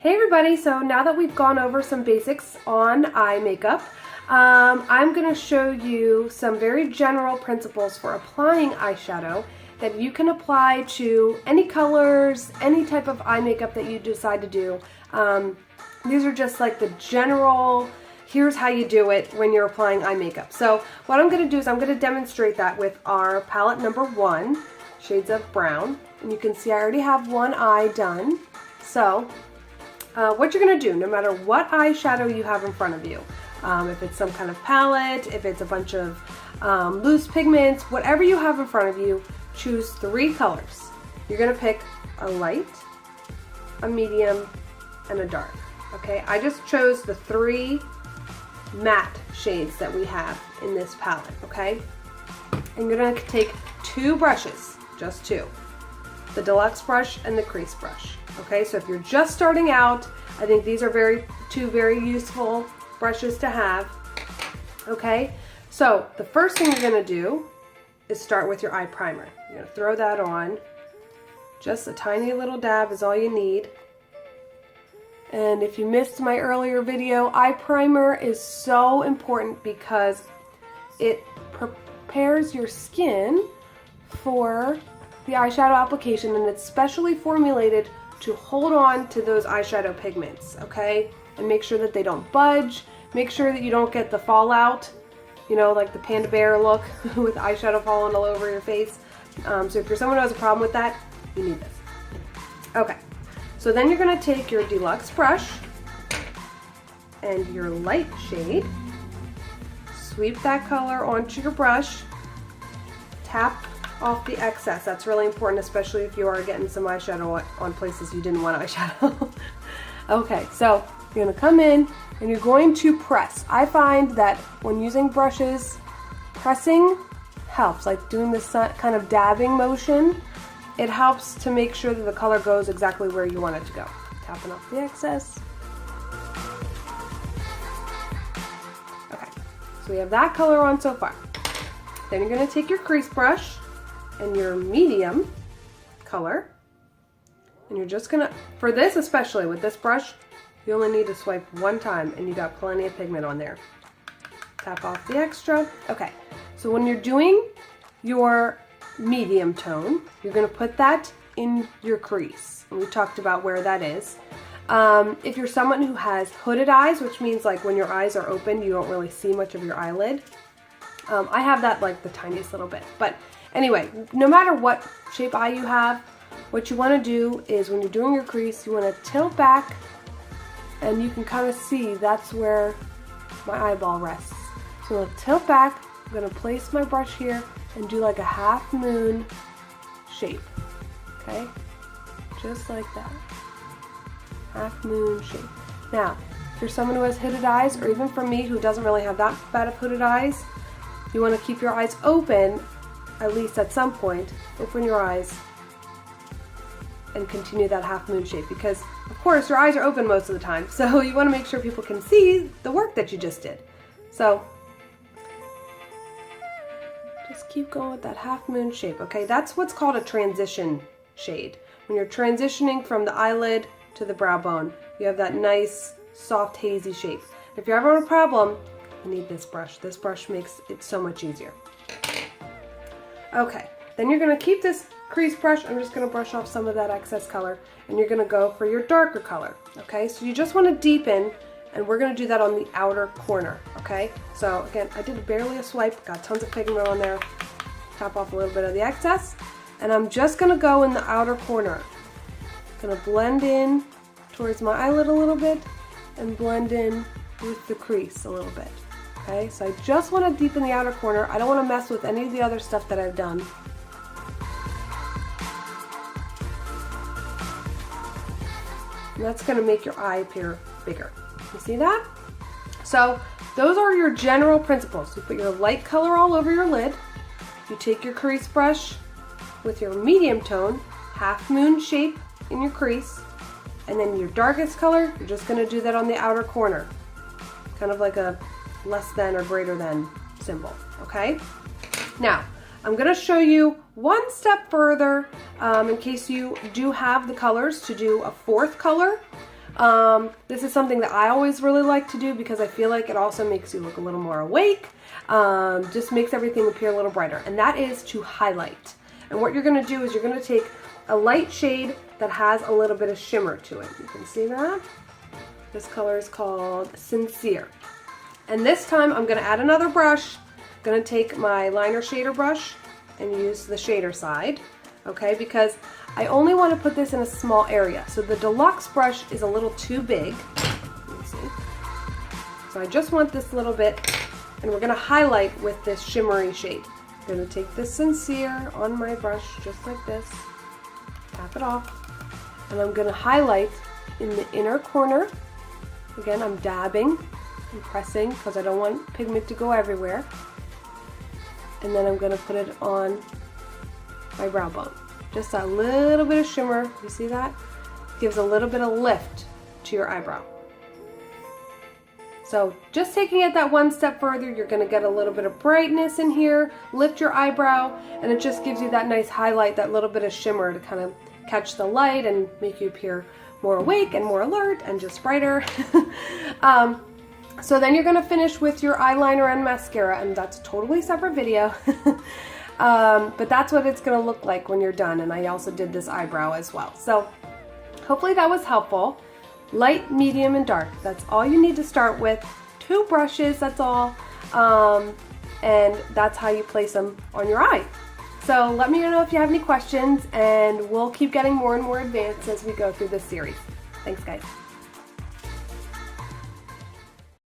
Hey everybody, so now that we've gone over some basics on eye makeup, I'm going to show you some very general principles for applying eyeshadow that you can apply to any colors, any type of eye makeup that you decide to do. These are just like the general, here's how you do it when you're applying eye makeup. So what I'm going to do is I'm going to demonstrate that with our palette number 1, shades of brown. And you can see I already have one eye done. So what you're going to do, no matter what eyeshadow you have in front of you, if it's some kind of palette, if it's a bunch of loose pigments, whatever you have in front of you, choose 3 colors. You're going to pick a light, a medium, and a dark. Okay, I just chose the 3 matte shades that we have in this palette, okay? And you're going to take 2 brushes, just 2. The deluxe brush and the crease brush. Okay, so if you're just starting out, I think these are two very useful brushes to have. Okay, so the first thing you're going to do is start with your eye primer. You're going to throw that on. Just a tiny little dab is all you need. And if you missed my earlier video, eye primer is so important because it prepares your skin for the eyeshadow application, and it's specially formulated to hold on to those eyeshadow pigments, okay? And make sure that they don't budge. Make sure that you don't get the fallout, you know, like the panda bear look with eyeshadow falling all over your face. So if you're someone who has a problem with that, you need this. Okay, so then you're gonna take your deluxe brush and your light shade, sweep that color onto your brush, tap off the excess. That's really important, especially if you are getting some eyeshadow on places you didn't want eyeshadow. Okay, so you're going to come in and you're going to press. I find that when using brushes, pressing helps, like doing this kind of dabbing motion. It helps to make sure that the color goes exactly where you want it to go. Tapping off the excess. Okay, so we have that color on so far. Then you're going to take your crease brush and your medium color, and you're just gonna, for this especially with this brush, you only need to swipe 1 time and you got plenty of pigment on there. Tap off the extra. Okay, so when you're doing your medium tone, you're gonna put that in your crease, and we talked about where that is. If you're someone who has hooded eyes, which means like when your eyes are open you don't really see much of your eyelid, I have that like the tiniest little bit, but anyway, no matter what shape eye you have, what you want to do is when you're doing your crease, you want to tilt back, and you can kind of see that's where my eyeball rests. So I'm going to tilt back, I'm going to place my brush here and do like a half moon shape. Okay? Just like that. Half moon shape. Now, if you're someone who has hooded eyes, or even for me who doesn't really have that bad of hooded eyes, you want to keep your eyes open. At least at some point, open your eyes and continue that half moon shape, because of course your eyes are open most of the time, so you want to make sure people can see the work that you just did. So just keep going with that half moon shape. Okay, that's what's called a transition shade. When you're transitioning from the eyelid to the brow bone, you have that nice soft hazy shape. If you're ever having a problem, you need this brush. This brush makes it so much easier. Okay, then you're going to keep this crease brush. I'm just going to brush off some of that excess color, and you're going to go for your darker color. Okay, so you just want to deepen, and we're going to do that on the outer corner. Okay, so again, I did barely a swipe, got tons of pigment on there. Tap off a little bit of the excess, and I'm just going to go in the outer corner. Going to blend in towards my eyelid a little bit and blend in with the crease a little bit. Okay, so I just want to deepen the outer corner. I don't want to mess with any of the other stuff that I've done. And that's going to make your eye appear bigger. You see that? So those are your general principles. You put your light color all over your lid. You take your crease brush with your medium tone, half moon shape in your crease, and then your darkest color, you're just going to do that on the outer corner. Kind of like a less than or greater than symbol, okay? Now, I'm going to show you one step further in case you do have the colors to do a 4th color. This is something that I always really like to do because I feel like it also makes you look a little more awake, just makes everything appear a little brighter, and that is to highlight. And what you're going to do is you're going to take a light shade that has a little bit of shimmer to it. You can see that? This color is called Sincere. And this time I'm going to add another brush. I'm going to take my liner shader brush and use the shader side, okay, because I only want to put this in a small area. So the deluxe brush is a little too big. Let me see. So I just want this little bit, and we're going to highlight with this shimmery shade. I'm going to take this Sincere on my brush just like this, tap it off, and I'm going to highlight in the inner corner. Again, I'm dabbing and pressing because I don't want pigment to go everywhere. And then I'm going to put it on my brow bone. Just a little bit of shimmer, you see that? Gives a little bit of lift to your eyebrow. So just taking it that one step further, you're going to get a little bit of brightness in here, lift your eyebrow, and it just gives you that nice highlight, that little bit of shimmer to kind of catch the light and make you appear more awake and more alert and just brighter. So then you're going to finish with your eyeliner and mascara, and that's a totally separate video. But that's what it's going to look like when you're done, and I also did this eyebrow as well. So hopefully that was helpful. Light, medium, and dark. That's all you need to start with. 2 brushes, that's all. And that's how you place them on your eye. So let me know if you have any questions, and we'll keep getting more and more advanced as we go through this series. Thanks, guys.